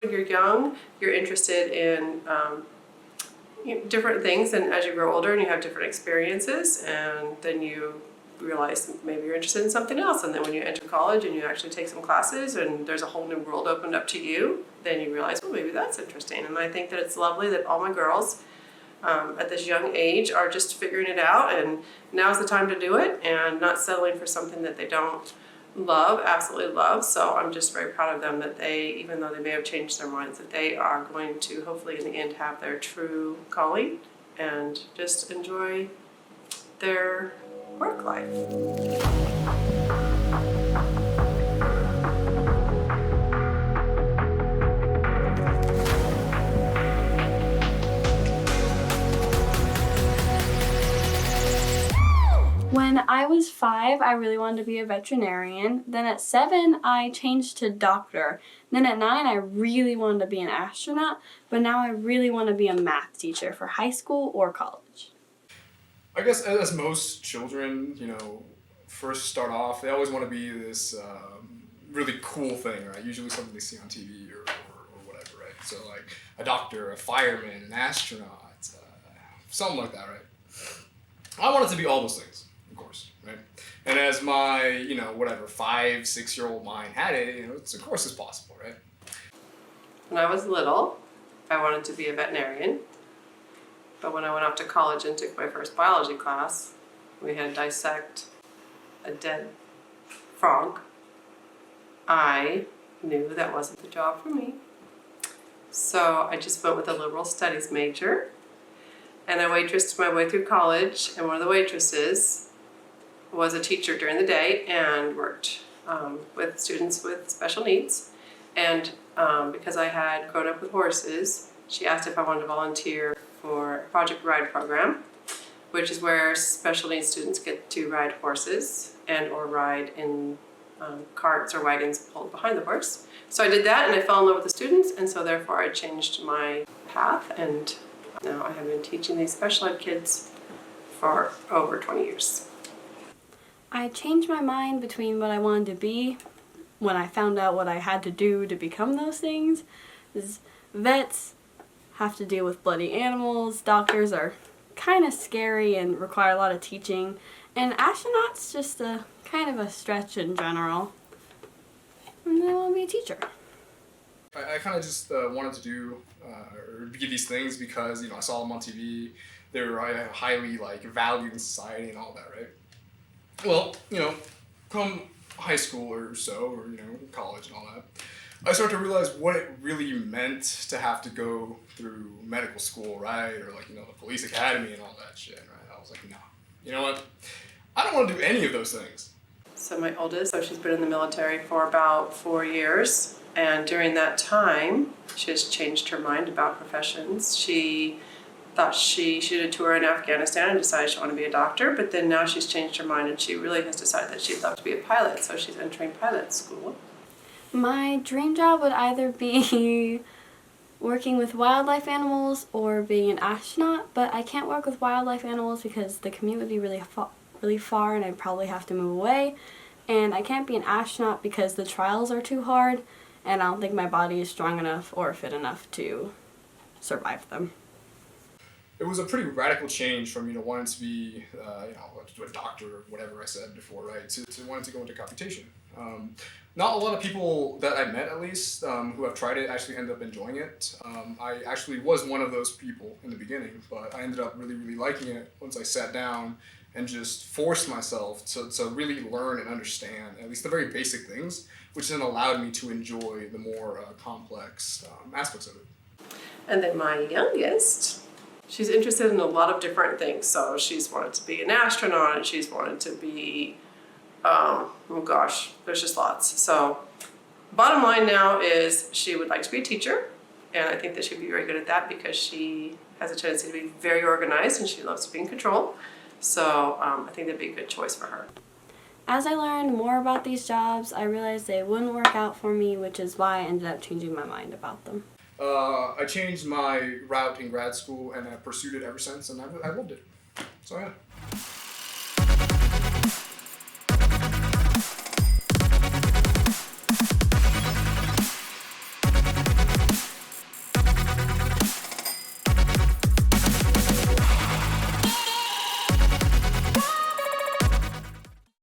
When you're young, you're interested in different things, and as you grow older and you have different experiences, and then you realize maybe you're interested in something else, and then when you enter college and you actually take some classes and there's a whole new world opened up to you, then you realize, well, maybe that's interesting. And I think that it's lovely that all my girls at this young age are just figuring it out, and now's the time to do it and not settling for something that they don't absolutely love. So I'm just very proud of them that they, even though they may have changed their minds, that they are going to hopefully in the end have their true calling and just enjoy their work life. When I was 5, I really wanted to be a veterinarian. Then at 7, I changed to doctor. Then at 9, I really wanted to be an astronaut. But now I really want to be a math teacher for high school or college. I guess as most children, first start off, they always want to be this really cool thing, right? Usually something they see on TV or whatever, right? So like a doctor, a fireman, an astronaut, something like that, right? I wanted to be all those things. Right? And as my, 5-6-year-old mind had it, of course it's possible, right? When I was little, I wanted to be a veterinarian. But when I went off to college and took my first biology class, we had to dissect a dead frog. I knew that wasn't the job for me. So I just went with a liberal studies major. And I waitressed my way through college, and one of the waitresses was a teacher during the day and worked with students with special needs. And because I had grown up with horses, she asked if I wanted to volunteer for a Project Ride program, which is where special needs students get to ride horses and or ride in carts or wagons pulled behind the horse. So I did that, and I fell in love with the students, and so therefore I changed my path, and now I have been teaching these special ed kids for over 20 years. I changed my mind between what I wanted to be when I found out what I had to do to become those things. Vets have to deal with bloody animals, doctors are kind of scary and require a lot of teaching, and astronauts just a kind of a stretch in general. And I want to be a teacher. I kind of just wanted to do or be these things because I saw them on TV. They were highly valued in society and all that, right? Well, come high school or so, or college and all that, I started to realize what it really meant to have to go through medical school, right? Or the police academy and all that shit, right? I was like, no. You know what? I don't want to do any of those things. So my oldest, she's been in the military for about 4 years, and during that time, she has changed her mind about professions. She thought she did a tour in Afghanistan and decided she wanted to be a doctor, but then now she's changed her mind and she really has decided that she'd love to be a pilot, so she's entering pilot school. My dream job would either be working with wildlife animals or being an astronaut, but I can't work with wildlife animals because the commute would be really far and I'd probably have to move away, and I can't be an astronaut because the trials are too hard and I don't think my body is strong enough or fit enough to survive them. It was a pretty radical change from wanting to be a doctor or whatever I said before, right, to wanting to go into computation. Not a lot of people that I met, at least, who have tried it actually end up enjoying it. I actually was one of those people in the beginning, but I ended up really, really liking it once I sat down and just forced myself to really learn and understand at least the very basic things, which then allowed me to enjoy the more complex aspects of it. And then my youngest, she's interested in a lot of different things. So she's wanted to be an astronaut, and she's wanted to be, there's just lots. So bottom line now is she would like to be a teacher, and I think that she'd be very good at that because she has a tendency to be very organized and she loves to be in control. So I think that'd be a good choice for her. As I learned more about these jobs, I realized they wouldn't work out for me, which is why I ended up changing my mind about them. I changed my route in grad school and I pursued it ever since, and I loved it. So yeah.